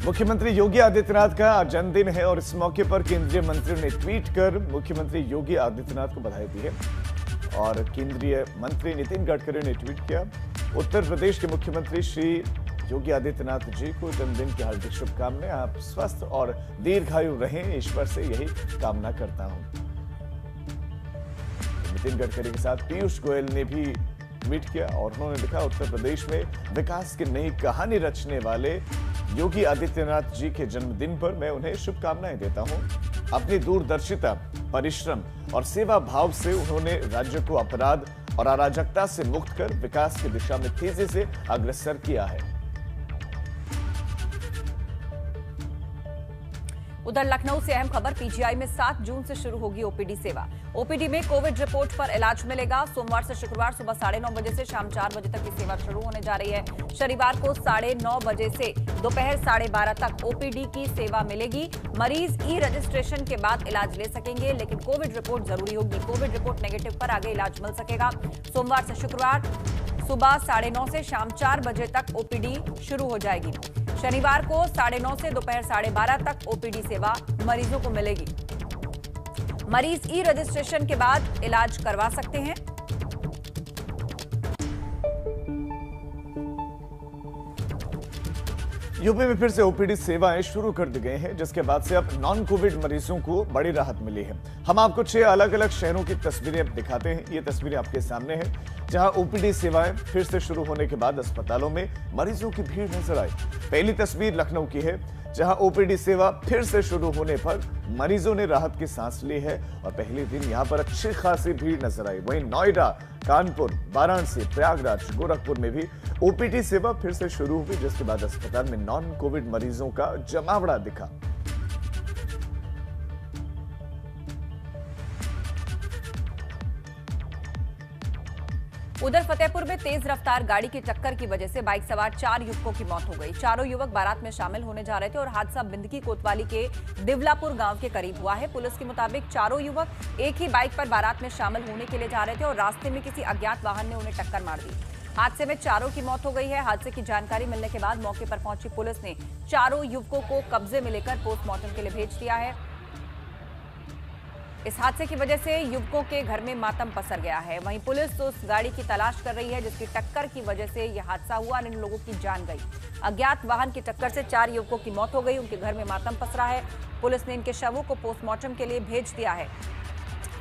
मुख्यमंत्री योगी आदित्यनाथ का आज जन्मदिन है और इस मौके पर केंद्रीय मंत्री ने ट्वीट कर मुख्यमंत्री योगी आदित्यनाथ को बधाई दी है। और केंद्रीय मंत्री नितिन गडकरी ने ट्वीट किया, उत्तर प्रदेश के मुख्यमंत्री श्री योगी आदित्यनाथ जी को जन्मदिन की हार्दिक शुभकामनाएं। आप स्वस्थ और दीर्घायु रहें, ईश्वर से यही कामना करता हूं। नितिन गडकरी के साथ पीयूष गोयल ने भी ट्वीट किया और उन्होंने लिखा, उत्तर प्रदेश में विकास की नई कहानी रचने वाले योगी आदित्यनाथ जी के जन्मदिन पर मैं उन्हें शुभकामनाएं देता हूं। अपनी दूरदर्शिता, परिश्रम और सेवा भाव से उन्होंने राज्य को अपराध और अराजकता से मुक्त कर विकास की दिशा में तेजी से अग्रसर किया है। उधर लखनऊ से अहम खबर, पीजीआई में 7 जून से शुरू होगी ओपीडी सेवा। ओपीडी में कोविड रिपोर्ट पर इलाज मिलेगा। सोमवार से शुक्रवार सुबह 9:30 बजे से शाम 4 बजे तक की सेवा शुरू होने जा रही है। शनिवार को 9:30 बजे से दोपहर 12:30 तक ओपीडी की सेवा मिलेगी। मरीज ई रजिस्ट्रेशन के बाद इलाज ले सकेंगे, लेकिन कोविड रिपोर्ट जरूरी होगी। कोविड रिपोर्ट नेगेटिव पर आगे इलाज मिल सकेगा। सोमवार से शुक्रवार सुबह 9:30 से शाम 4 बजे तक ओपीडी शुरू हो जाएगी। शनिवार को 9:30 से दोपहर 12:30 तक ओपीडी सेवा मरीजों को मिलेगी। मरीज ई रजिस्ट्रेशन के बाद इलाज करवा सकते हैं। यूपी में फिर से ओपीडी सेवाएं शुरू कर दी गई हैं, जिसके बाद से अब नॉन कोविड मरीजों को बड़ी राहत मिली है। हम आपको 6 अलग अलग शहरों की तस्वीरें दिखाते हैं। ये तस्वीरें आपके सामने हैं, जहां ओपीडी सेवाएं फिर से शुरू होने के बाद अस्पतालों में मरीजों की भीड़ नजर आई। पहली तस्वीर लखनऊ की है, जहां ओपीडी सेवा फिर से शुरू होने पर मरीजों ने राहत की सांस ली है और पहले दिन यहां पर अच्छी खासी भीड़ नजर आई। वहीं नोएडा, कानपुर, वाराणसी, प्रयागराज, गोरखपुर में भी ओपीडी सेवा फिर से शुरू हुई, जिसके बाद अस्पताल में नॉन कोविड मरीजों का जमावड़ा दिखा। उधर फतेहपुर में तेज रफ्तार गाड़ी की टक्कर की वजह से बाइक सवार 4 युवकों की मौत हो गई। चारों युवक बारात में शामिल होने जा रहे थे और हादसा बिंदकी कोतवाली के दिवलापुर गांव के करीब हुआ है। पुलिस के मुताबिक चारों युवक एक ही बाइक पर बारात में शामिल होने के लिए जा रहे थे और रास्ते में किसी अज्ञात वाहन ने उन्हें टक्कर मार दी। हादसे में चारों की मौत हो गई है। हादसे की जानकारी मिलने के बाद मौके पर पहुंची पुलिस ने चारों युवकों को कब्जे में लेकर पोस्टमार्टम के लिए भेज दिया है। इस हादसे की वजह से युवकों के घर में मातम पसर गया है। वहीं पुलिस उस गाड़ी की तलाश कर रही है जिसकी टक्कर की वजह से यह हादसा हुआ और इन लोगों की जान गई। अज्ञात वाहन की टक्कर से 4 युवकों की मौत हो गई। उनके घर में मातम पसरा है। पुलिस ने इनके शवों को पोस्टमार्टम के लिए भेज दिया है।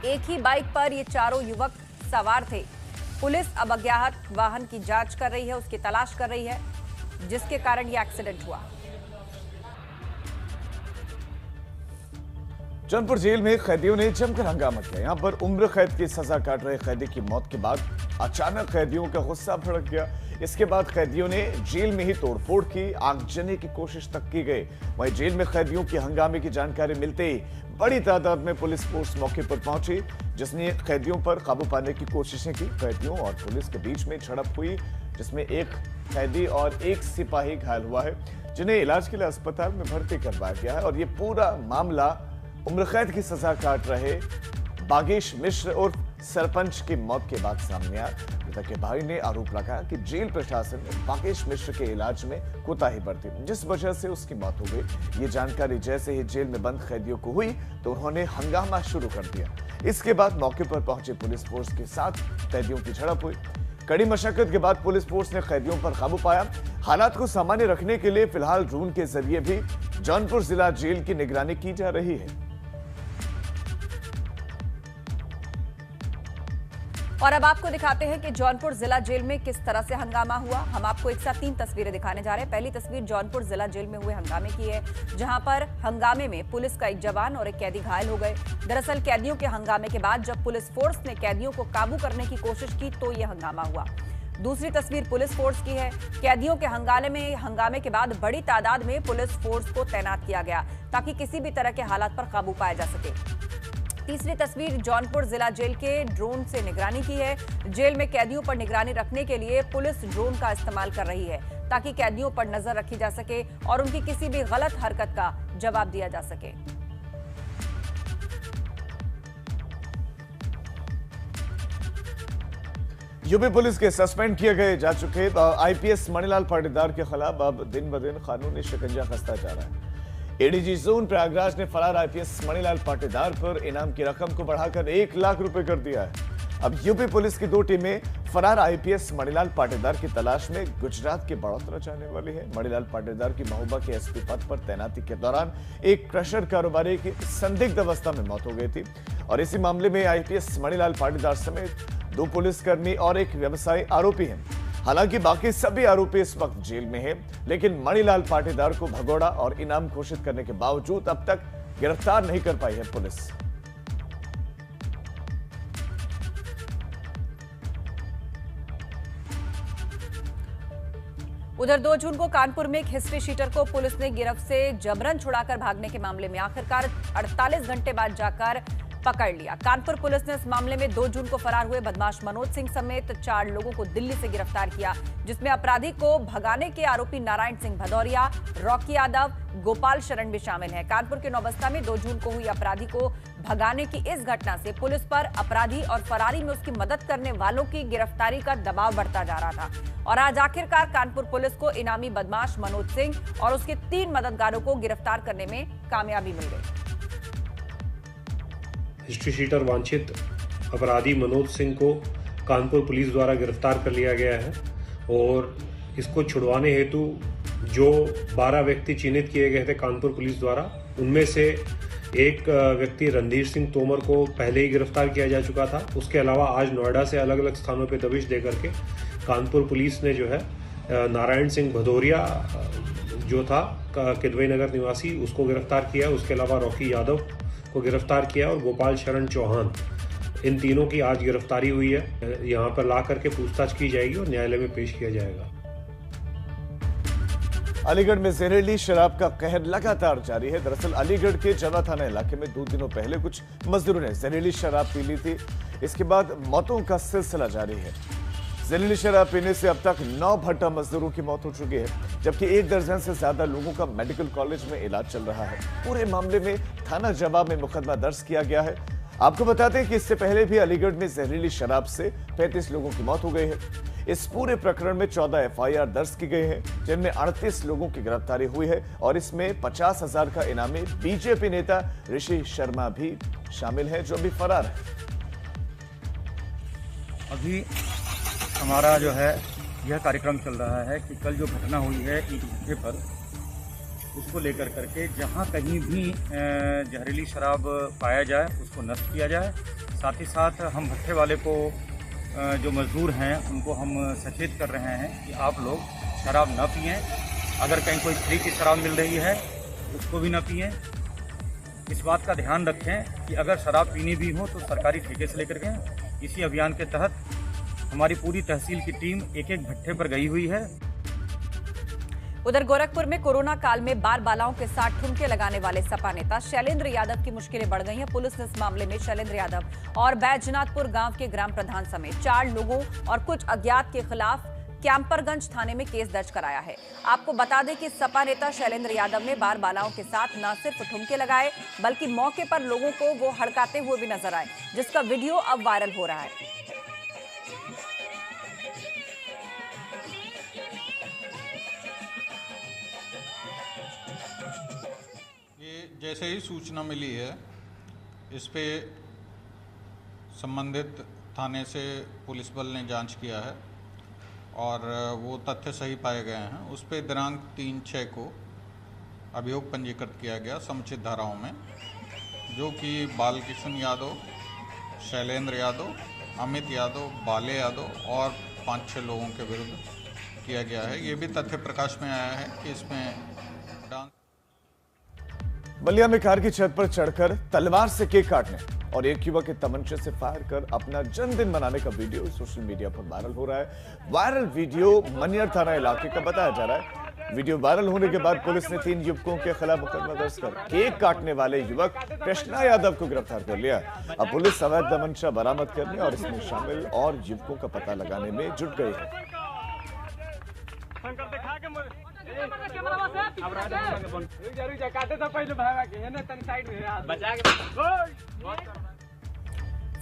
एक ही बाइक पर ये चारों युवक सवार थे। पुलिस अब अज्ञात वाहन की जांच कर रही है, उसकी तलाश कर रही है, जिसके कारण यह एक्सीडेंट हुआ। जौनपुर जेल में कैदियों ने जमकर हंगामा किया। यहां पर उम्र कैद की सजा काट रहे कैदी की मौत के बाद अचानक कैदियों का गुस्सा भड़क गया। इसके बाद कैदियों ने जेल में ही तोड़फोड़ की, आगजनी की कोशिश तक की गई। वहीं जेल में कैदियों की हंगामे की जानकारी मिलते ही बड़ी तादाद में पुलिस फोर्स मौके पर पहुंची, जिसने कैदियों पर काबू पाने की कोशिशें की। कैदियों और पुलिस के बीच में झड़प हुई, जिसमें एक कैदी और एक सिपाही घायल हुआ है, जिन्हें इलाज के लिए अस्पताल में भर्ती करवाया गया है। और ये पूरा मामला उम्र कैद की सजा काट रहे बागेश मिश्र और सरपंच की मौत के बाद सामने आया। मृतक के भाई ने आरोप लगाया कि जेल प्रशासन ने बागेश मिश्र के इलाज में कोताही बरती, जिस वजह से उसकी मौत हो गई। ये जानकारी जैसे ही जेल में बंद कैदियों को हुई तो उन्होंने हंगामा शुरू कर दिया। इसके बाद मौके पर पहुंचे पुलिस फोर्स के साथ कैदियों की झड़प हुई। कड़ी मशक्कत के बाद पुलिस फोर्स ने कैदियों पर काबू पाया। हालात को सामान्य रखने के लिए फिलहाल ड्रोन के जरिए भी जौनपुर जिला जेल की निगरानी की जा रही है। और अब आपको दिखाते हैं कि जौनपुर जिला जेल में किस तरह से हंगामा हुआ। हम आपको एक साथ 3 तस्वीरें दिखाने जा रहे हैं। पहली तस्वीर जौनपुर जिला जेल में हुए हंगामे की है, जहां पर हंगामे में पुलिस का एक जवान और एक कैदी घायल हो गए। दरअसल कैदियों के हंगामे के बाद जब पुलिस फोर्स ने कैदियों को काबू करने की कोशिश की तो यह हंगामा हुआ। दूसरी तस्वीर पुलिस फोर्स की है। कैदियों के हंगामे के बाद बड़ी तादाद में पुलिस फोर्स को तैनात किया गया ताकि किसी भी तरह के हालात पर काबू पाया जा सके। तीसरी तस्वीर जौनपुर जिला जेल के ड्रोन से निगरानी की है। जेल में कैदियों पर निगरानी रखने के लिए पुलिस ड्रोन का इस्तेमाल कर रही है ताकि कैदियों पर नजर रखी जा सके और उनकी किसी भी गलत हरकत का जवाब दिया जा सके। यूपी पुलिस के सस्पेंड किए गए जा चुके आईपीएस मणिलाल पाटीदार के खिलाफ अब दिन ब दिन कानूनी शिकंजा कसता जा रहा है। एडीजी जोन प्रयागराज ने फरार आईपीएस मणिलाल पाटीदार पर इनाम की रकम को बढ़ाकर 1 लाख रुपए कर दिया है। अब यूपी पुलिस की 2 टीमें फरार आईपीएस मणिलाल पाटीदार की तलाश में गुजरात के बड़ौदा जाने वाली है। मणिलाल पाटीदार की महोबा के एसपी पद पर तैनाती के दौरान एक क्रशर कारोबारी की संदिग्ध अवस्था में मौत हो गई थी और इसी मामले में आईपीएस मणिलाल पाटीदार समेत 2 पुलिसकर्मी और एक व्यवसायी आरोपी हैं। हालांकि बाकी सभी आरोपी इस वक्त जेल में हैं, लेकिन मणिलाल पाटीदार को भगोड़ा और इनाम घोषित करने के बावजूद अब तक गिरफ्तार नहीं कर पाई है पुलिस। उधर 2 जून को कानपुर में एक हिस्ट्री शीटर को पुलिस ने गिरफ्त से जबरन छुड़ाकर भागने के मामले में आखिरकार 48 घंटे बाद जाकर पकड़ लिया। कानपुर पुलिस ने इस मामले में 2 जून को फरार हुए बदमाश मनोज सिंह समेत 4 लोगों को दिल्ली से गिरफ्तार किया, जिसमें अपराधी को भगाने के आरोपी नारायण सिंह भदौरिया, रॉकी यादव, गोपाल शरण भी शामिल हैं। कानपुर के नौबस्ता में 2 जून को हुई अपराधी को भगाने की इस घटना से पुलिस पर अपराधी और फरारी में उसकी मदद करने वालों की गिरफ्तारी का दबाव बढ़ता जा रहा था और आज आखिरकार कानपुर पुलिस को इनामी बदमाश मनोज सिंह और उसके 3 मददगारों को गिरफ्तार करने में कामयाबी मिल गई। हिस्ट्री शीटर वांछित अपराधी मनोज सिंह को कानपुर पुलिस द्वारा गिरफ्तार कर लिया गया है और इसको छुड़वाने हेतु जो 12 व्यक्ति चिन्हित किए गए थे कानपुर पुलिस द्वारा, उनमें से एक व्यक्ति रणधीर सिंह तोमर को पहले ही गिरफ्तार किया जा चुका था। उसके अलावा आज नोएडा से अलग अलग स्थानों पर दबिश दे करके कानपुर पुलिस ने जो है नारायण सिंह भदौरिया जो था किदवई नगर निवासी, उसको गिरफ्तार किया। उसके अलावा रॉकी यादव को गिरफ्तार किया और गोपाल शरण चौहान, इन तीनों की आज गिरफ्तारी हुई है। यहाँ पर ला करके पूछताछ की जाएगी और न्यायालय में पेश किया जाएगा। अलीगढ़ में जहरीली शराब का कहर लगातार जारी है। दरअसल अलीगढ़ के जवा थाना इलाके में 2 दिनों पहले कुछ मजदूरों ने जहरीली शराब पी ली थी। इसके बाद मौतों का सिलसिला जारी है। जहरीली शराब पीने से अब तक 9 भट्टा मजदूरों की मौत हो चुकी है, जबकि 1 दर्जन से ज्यादा लोगों का मेडिकल कॉलेज में इलाज चल रहा है। पूरे मामले में थाना जवा में मुकदमा दर्ज किया गया है। आपको बताते हैं कि इससे पहले भी अलीगढ़ में जहरीली शराब से 35 लोगों की मौत हो गई है। इस पूरे प्रकरण में 14 एफआईआर दर्ज की गई है, जिनमें 38 लोगों की गिरफ्तारी हुई है और इसमें 50,000 का इनामी बीजेपी नेता ऋषि शर्मा भी शामिल है, जो अभी फरार है। अभी हमारा जो है यह कार्यक्रम चल रहा है कि कल जो घटना हुई है ईंट भट्टे पर, उसको लेकर करके जहां कहीं भी जहरीली शराब पाया जाए उसको नष्ट किया जाए। साथ ही साथ हम भट्टे वाले को जो मजदूर हैं उनको हम सचेत कर रहे हैं कि आप लोग शराब न पिएं। अगर कहीं कोई फ्री की शराब मिल रही है उसको भी न पिएं। इस बात का ध्यान रखें कि अगर शराब पीनी भी हो तो सरकारी ठेके से लेकर के। इसी अभियान के तहत हमारी पूरी तहसील की टीम एक भट्टे पर गई हुई है। उधर गोरखपुर में कोरोना काल में बाल बालाओं के साथ ठुमके लगाने वाले सपा नेता शैलेंद्र यादव की मुश्किलें बढ़ गई हैं। पुलिस ने इस मामले में शैलेंद्र यादव और बैजनाथपुर गांव के ग्राम प्रधान समेत 4 लोगों और कुछ अज्ञात के खिलाफ कैंपरगंज थाने में केस दर्ज कराया है। आपको बता दें कि सपा नेता शैलेंद्र यादव ने बाल बालाओं के साथ न सिर्फ ठुमके लगाए बल्कि मौके पर लोगों को वो हड़काते हुए भी नजर आए, जिसका वीडियो अब वायरल हो रहा है। जैसे ही सूचना मिली है, इस पे संबंधित थाने से पुलिस बल ने जांच किया है और वो तथ्य सही पाए गए हैं। उस पे दिनांक 3/6 को अभियोग पंजीकृत किया गया समुचित धाराओं में, जो कि बालकिशन यादव, शैलेंद्र यादव, अमित यादव, बाले यादव और 5-6 लोगों के विरुद्ध किया गया है। ये भी तथ्य प्रकाश में आया है कि इसमें डांस बलिया में कार की छत पर चढ़कर तलवार से केक काटने और एक युवक के तमंचे से फायर कर अपना जन्मदिन मनाने का वीडियो सोशल मीडिया पर वायरल हो रहा है। वायरल वीडियो मनियर थाना इलाके का बताया जा रहा है। वीडियो वायरल होने के बाद पुलिस ने 3 युवकों के खिलाफ मुकदमा दर्ज कर केक काटने वाले युवक कृष्णा यादव को गिरफ्तार कर लिया। अब पुलिस अवैध तमंचा बरामद करने और इसमें शामिल और युवकों का पता लगाने में जुट गई है।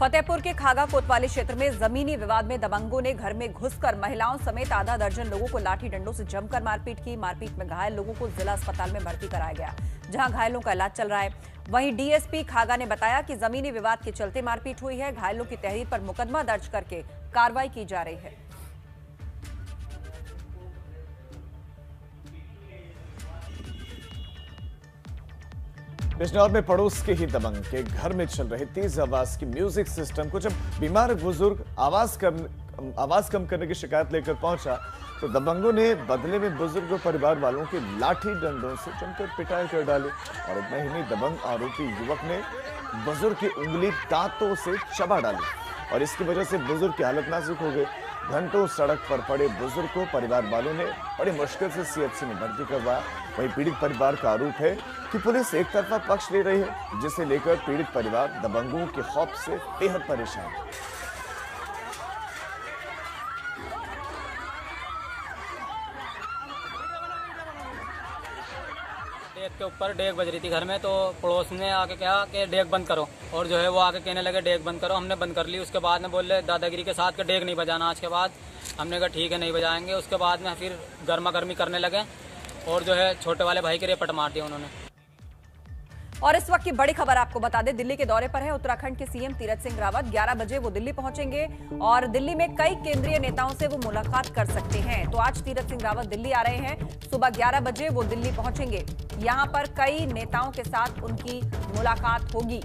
फतेहपुर के खागा कोतवाली क्षेत्र में जमीनी विवाद में दबंगों ने घर में घुसकर महिलाओं समेत आधा दर्जन लोगों को लाठी डंडों से जमकर मारपीट की। मारपीट में घायल लोगों को जिला अस्पताल में भर्ती कराया गया, जहां घायलों का इलाज चल रहा है। वहीं डीएसपी खागा ने बताया कि जमीनी विवाद के चलते मारपीट हुई है। घायलों की तहरीर पर मुकदमा दर्ज करके कार्रवाई की जा रही है। बिजनौर में पड़ोस के ही दबंग के घर में चल रहे तेज आवाज की म्यूजिक सिस्टम को जब बीमार बुजुर्ग आवाज कम करने की शिकायत लेकर पहुंचा तो दबंगों ने बदले में बुजुर्ग और परिवार वालों की लाठी डंडों से जमकर पिटाई कर डाली। और इतना ही नहीं, दबंग आरोपी युवक ने बुजुर्ग की उंगली दांतों से चबा डाली और इसकी वजह से बुजुर्ग की हालत नाजुक हो गई। घंटों सड़क पर पड़े बुजुर्ग को परिवार वालों ने बड़ी मुश्किल से सीएचसी में भर्ती करवाया। वहीं पीड़ित परिवार का आरोप है कि पुलिस एक तरफा पक्ष ले रही है, जिसे लेकर पीड़ित परिवार दबंगों के खौफ से बेहद परेशान है। डेग के ऊपर डेग बज रही थी घर में, तो पड़ोस ने आके कहा कि डेग बंद करो, और जो है वो आके कहने लगे डेग बंद करो। हमने बंद कर ली। उसके बाद में बोले दादागिरी के साथ कि डेग नहीं बजाना आज के बाद। हमने कहा ठीक है नहीं बजाएंगे। उसके बाद में फिर गर्मा गर्मी करने लगे और जो है छोटे वाले भाई के रेपट मार दिया उन्होंने। और इस वक्त की बड़ी खबर आपको बता दें, दिल्ली के दौरे पर है उत्तराखंड के सीएम तीरथ सिंह रावत। 11 बजे वो दिल्ली पहुंचेंगे और दिल्ली में कई केंद्रीय नेताओं से वो मुलाकात कर सकते हैं। तो आज तीरथ सिंह रावत दिल्ली आ रहे हैं। सुबह 11 बजे वो दिल्ली पहुंचेंगे। यहां पर कई नेताओं के साथ उनकी मुलाकात होगी।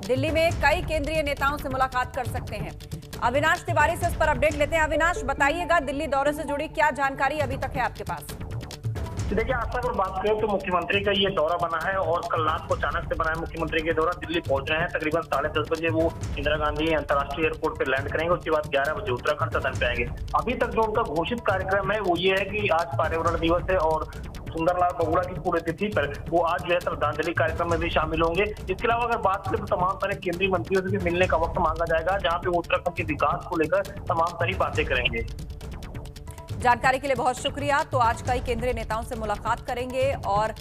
दिल्ली में कई केंद्रीय नेताओं से मुलाकात कर सकते हैं। अविनाश तिवारी से इस पर अपडेट लेते हैं। अविनाश, बताइएगा दिल्ली दौरे से जुड़ी क्या जानकारी अभी तक है आपके पास? देखिए, आज अगर बात करें तो मुख्यमंत्री का ये दौरा बना है और कल रात को अचानक से बना है मुख्यमंत्री के दौरा। दिल्ली पहुंच रहे हैं। तकरीबन 10:30 बजे वो इंदिरा गांधी अंतर्राष्ट्रीय एयरपोर्ट पर लैंड करेंगे। उसके बाद 11 बजे उत्तराखंड सदन पे आएंगे। अभी तक जो उनका घोषित कार्यक्रम है वो ये है कि आज पर्यावरण दिवस है और सुंदरलाल बहुगुणा की पुण्यतिथि पर वो आज जो है श्रद्धांजलि कार्यक्रम में भी शामिल होंगे। इसके अलावा अगर बात करें तो तमाम सारे केंद्रीय मंत्रियों से भी मिलने का वक्त मांगा जाएगा, जहाँ पे वो उत्तराखंड के विकास को लेकर तमाम सारी बातें करेंगे। जानकारी के लिए बहुत शुक्रिया। तो आज कई केंद्रीय नेताओं से मुलाकात करेंगे और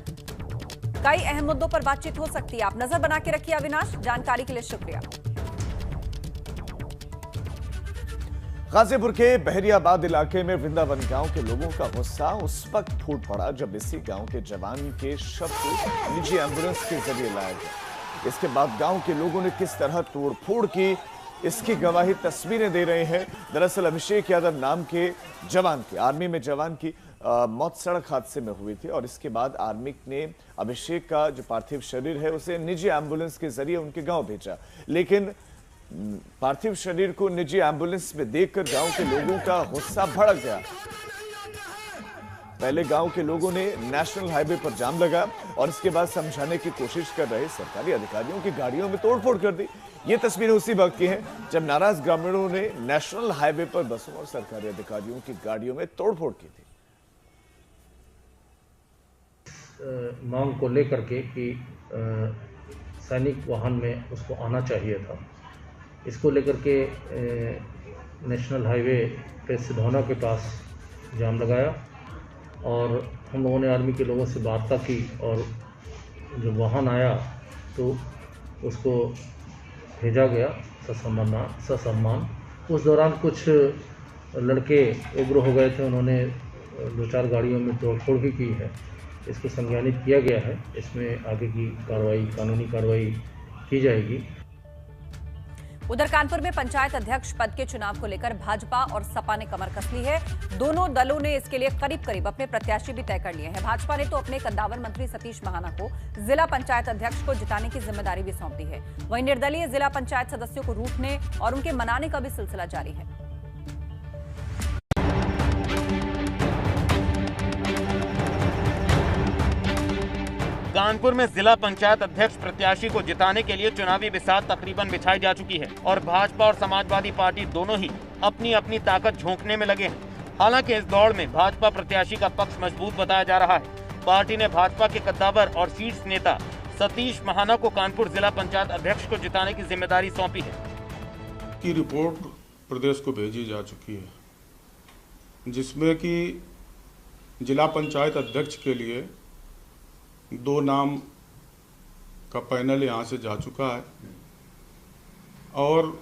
कई अहम मुद्दों पर बातचीत हो सकती है। आप नजर बना के रखिए अविनाश। जानकारी के लिए शुक्रिया। गाजीपुर के बहरियाबाद इलाके में वृंदावन गांव के लोगों का गुस्सा उस वक्त फूट पड़ा जब इसी गांव के जवान के शव को निजी एम्बुलेंस के जरिए लाया गया। इसके बाद गांव के लोगों ने किस तरह तोड़फोड़ की, इसकी गवाही तस्वीरें दे रहे हैं। दरअसल अभिषेक यादव नाम के जवान की, आर्मी में जवान की मौत सड़क हादसे में हुई थी और इसके बाद आर्मी ने अभिषेक का जो पार्थिव शरीर है उसे निजी एम्बुलेंस के जरिए उनके गांव भेजा। लेकिन पार्थिव शरीर को निजी एम्बुलेंस में देखकर गांव के लोगों का गुस्सा भड़क गया। पहले गांव के लोगों ने नेशनल हाईवे पर जाम लगा और इसके बाद समझाने की कोशिश कर रहे सरकारी अधिकारियों की गाड़ियों में तोड़फोड़ कर दी। ये तस्वीरें उसी वक्त की हैं जब नाराज ग्रामीणों ने नेशनल हाईवे पर बसों और सरकारी अधिकारियों की गाड़ियों में तोड़फोड़ की थी। मांग को लेकर के कि सैनिक वाहन में उसको आना चाहिए था, इसको लेकर के नेशनल हाईवे पे सिधौना के पास जाम लगाया और हम लोगों ने आर्मी के लोगों से वार्ता की और जब वाहन आया तो उसको भेजा गया ससम्मान। उस दौरान कुछ लड़के उग्र हो गए थे, उन्होंने 2-4 गाड़ियों में तोड़फोड़ भी की है। इसको संज्ञानित किया गया है। इसमें आगे की कार्रवाई, कानूनी कार्रवाई की जाएगी। उधर कानपुर में पंचायत अध्यक्ष पद के चुनाव को लेकर भाजपा और सपा ने कमर कस ली है। दोनों दलों ने इसके लिए करीब करीब अपने प्रत्याशी भी तय कर लिए हैं। भाजपा ने तो अपने कद्दावर मंत्री सतीश महाना को जिला पंचायत अध्यक्ष को जिताने की जिम्मेदारी भी सौंप दी है। वहीं निर्दलीय जिला पंचायत सदस्यों को रूठने और उनके मनाने का भी सिलसिला जारी है। कानपुर में जिला पंचायत अध्यक्ष प्रत्याशी को जिताने के लिए चुनावी बिसात तकरीबन बिछाई जा चुकी है और भाजपा और समाजवादी पार्टी दोनों ही अपनी अपनी ताकत झोंकने में लगे हैं। हालांकि इस दौड़ में भाजपा प्रत्याशी का पक्ष मजबूत बताया जा रहा है। पार्टी ने भाजपा के कद्दावर और शीर्ष नेता सतीश महाना को कानपुर जिला पंचायत अध्यक्ष को जिताने की जिम्मेदारी सौंपी है। की रिपोर्ट प्रदेश को भेजी जा चुकी है, जिसमें कि जिला पंचायत अध्यक्ष के लिए 2 नाम का पैनल यहाँ से जा चुका है और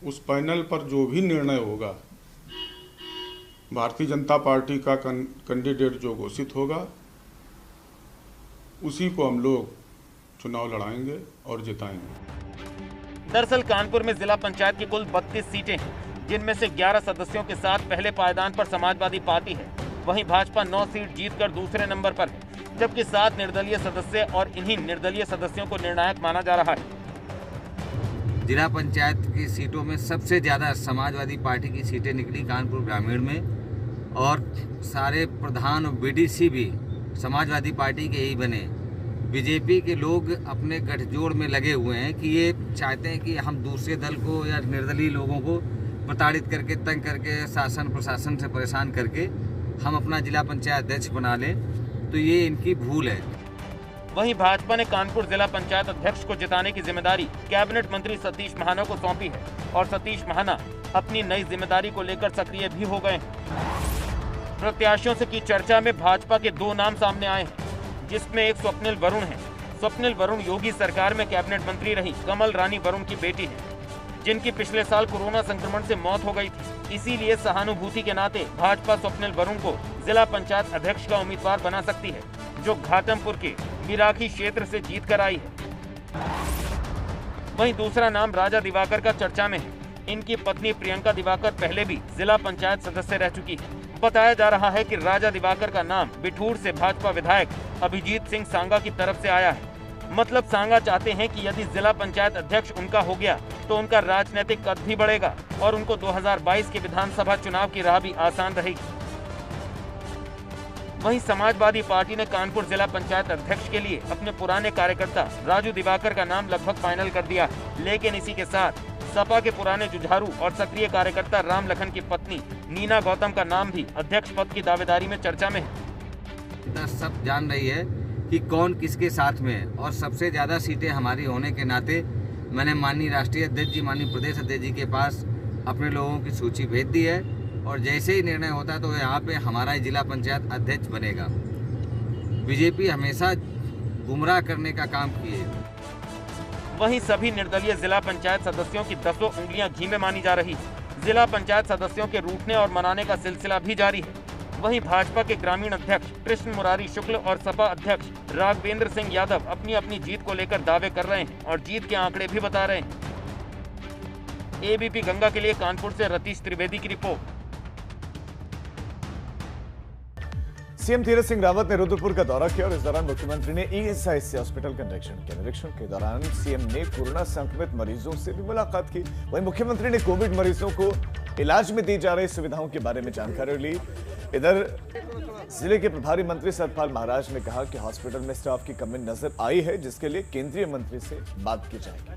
उस पैनल पर जो भी निर्णय होगा, भारतीय जनता पार्टी का कैंडिडेट जो घोषित होगा उसी को हम लोग चुनाव लड़ाएंगे और जिताएंगे। दरअसल कानपुर में जिला पंचायत की कुल 32 सीटें हैं, जिनमें से 11 सदस्यों के साथ पहले पायदान पर समाजवादी पार्टी है। वहीं भाजपा 9 सीट जीतकर दूसरे नंबर पर है, जबकि 7 निर्दलीय सदस्य और इन्हीं निर्दलीय सदस्यों को निर्णायक माना जा रहा है। जिला पंचायत की सीटों में सबसे ज़्यादा समाजवादी पार्टी की सीटें निकली कानपुर ग्रामीण में, और सारे प्रधान और बीडीसी भी समाजवादी पार्टी के ही बने। बीजेपी के लोग अपने गठजोड़ में लगे हुए हैं कि ये चाहते हैं कि हम दूसरे दल को या निर्दलीय लोगों को प्रताड़ित करके, तंग करके, शासन प्रशासन से परेशान करके हम अपना जिला पंचायत अध्यक्ष बना लें, तो ये इनकी भूल है। वहीं भाजपा ने कानपुर जिला पंचायत अध्यक्ष को जिताने की जिम्मेदारी कैबिनेट मंत्री सतीश महाना को सौंपी है, और सतीश महाना अपनी नई जिम्मेदारी को लेकर सक्रिय भी हो गए हैं। प्रत्याशियों से की चर्चा में भाजपा के 2 नाम सामने आए हैं, जिसमें एक स्वप्निल वरुण है। स्वप्निल वरुण योगी सरकार में कैबिनेट मंत्री रही कमल रानी वरुण की बेटी है, जिनकी पिछले साल कोरोना संक्रमण से मौत हो गई थी। इसीलिए सहानुभूति के नाते भाजपा स्वप्निल वरुण को जिला पंचायत अध्यक्ष का उम्मीदवार बना सकती है, जो घाटमपुर के बिराखी क्षेत्र से जीत कर आई है। वहीं दूसरा नाम राजा दिवाकर का चर्चा में है। इनकी पत्नी प्रियंका दिवाकर पहले भी जिला पंचायत सदस्य रह चुकी है। बताया जा रहा है कि राजा दिवाकर का नाम बिठूर से भाजपा विधायक अभिजीत सिंह सांगा की तरफ से आया है। मतलब सांगा चाहते हैं कि यदि जिला पंचायत अध्यक्ष उनका हो गया तो उनका राजनीतिक कद भी बढ़ेगा और उनको 2022 के विधानसभा चुनाव की राह भी आसान रहेगी। वहीं समाजवादी पार्टी ने कानपुर जिला पंचायत अध्यक्ष के लिए अपने पुराने कार्यकर्ता राजू दिवाकर का नाम लगभग फाइनल कर दिया है, लेकिन इसी के साथ सपा के पुराने जुझारू और सक्रिय कार्यकर्ता राम लखन की पत्नी नीना गौतम का नाम भी अध्यक्ष पद की दावेदारी में चर्चा में है। सब जान रही है कि कौन किसके साथ में है, और सबसे ज़्यादा सीटें हमारी होने के नाते मैंने माननीय राष्ट्रीय अध्यक्ष जी, माननीय प्रदेश अध्यक्ष जी के पास अपने लोगों की सूची भेज दी है, और जैसे ही निर्णय होता है तो यहाँ पे हमारा ही जिला पंचायत अध्यक्ष बनेगा। बीजेपी हमेशा गुमराह करने का काम की है। वहीं सभी निर्दलीय जिला पंचायत सदस्यों की 10 उंगलियां घी में मानी जा रही है। जिला पंचायत सदस्यों के रूठने और मनाने का सिलसिला भी जारी है। वहीं भाजपा के ग्रामीण अध्यक्ष कृष्ण मुरारी शुक्ल और सपा अध्यक्ष राघवेंद्र सिंह यादव अपनी अपनी जीत को लेकर दावे कर रहे हैं और जीत के आंकड़े भी बता रहे हैं। एबीपी गंगा के लिए कानपुर से रतीश त्रिवेदी की रिपोर्ट। सीएम तीरथ सिंह रावत ने रुद्रपुर का दौरा किया और इस दौरान मुख्यमंत्री ने ईएसआईसी हॉस्पिटल का निरीक्षण किया। निरीक्षण के दौरान सीएम ने कोरोना संक्रमित मरीजों से भी मुलाकात की। वहीं मुख्यमंत्री ने कोविड मरीजों को इलाज में दी जा रही सुविधाओं के बारे में जानकारी ली। इधर जिले के प्रभारी मंत्री सतपाल महाराज ने कहा कि हॉस्पिटल में स्टाफ की कमी नजर आई है, जिसके लिए केंद्रीय मंत्री से बात की जाएगी।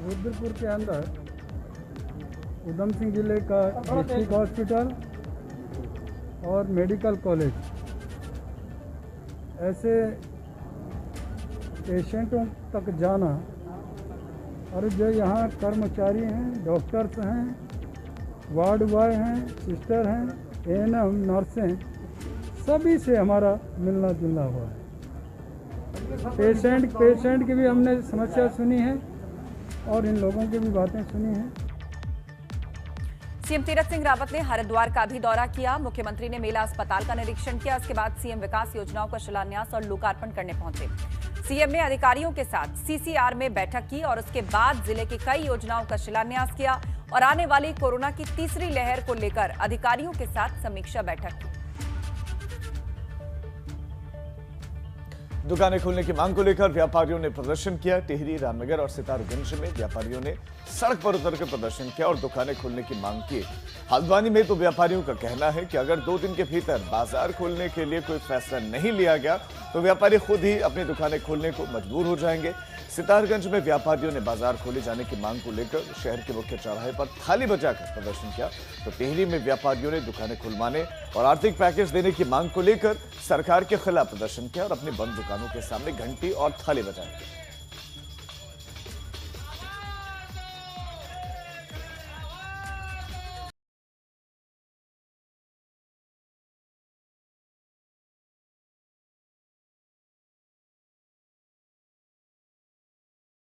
रुद्रपुर के अंदर उधम सिंह जिले का डिस्ट्रिक्ट हॉस्पिटल और मेडिकल कॉलेज ऐसे पेशेंटों तक जाना, और जो यहाँ कर्मचारी हैं, डॉक्टर्स हैं, वार्ड बॉय हैं, सिस्टर हैं, एएनएम, नर्सें, सभी से हमारा मिलना जुलना हुआ है। पेशेंट की भी हमने समस्या सुनी है और इन लोगों की भी बातें सुनी हैं। सीएम तीरथ सिंह रावत ने हरिद्वार का भी दौरा किया। मुख्यमंत्री ने मेला अस्पताल का निरीक्षण किया। उसके बाद सीएम विकास योजनाओं का शिलान्यास और लोकार्पण करने पहुंचे। सीएम ने अधिकारियों के साथ सीसीआर में बैठक की और उसके बाद जिले की कई योजनाओं का शिलान्यास किया और आने वाली कोरोना की तीसरी लहर को लेकर अधिकारियों के साथ समीक्षा बैठक की। दुकानें खोलने की मांग को लेकर व्यापारियों ने प्रदर्शन किया। टिहरी, रामनगर और सितारगंज में व्यापारियों ने सड़क पर उतरकर प्रदर्शन किया और दुकानें खोलने की मांग की। हल्द्वानी में तो व्यापारियों का कहना है कि अगर 2 दिन के भीतर बाजार खोलने के लिए कोई फैसला नहीं लिया गया तो व्यापारी खुद ही अपनी दुकानें खोलने को मजबूर हो जाएंगे। सितारगंज में व्यापारियों ने बाजार खोले जाने की मांग को लेकर शहर के मुख्य चौराहे पर थाली बजाकर प्रदर्शन किया, तो टिहरी में व्यापारियों ने दुकानें खुलवाने और आर्थिक पैकेज देने की मांग को लेकर सरकार के खिलाफ प्रदर्शन किया और अपनी बंद दुकानों के सामने घंटी और थाली बजाई।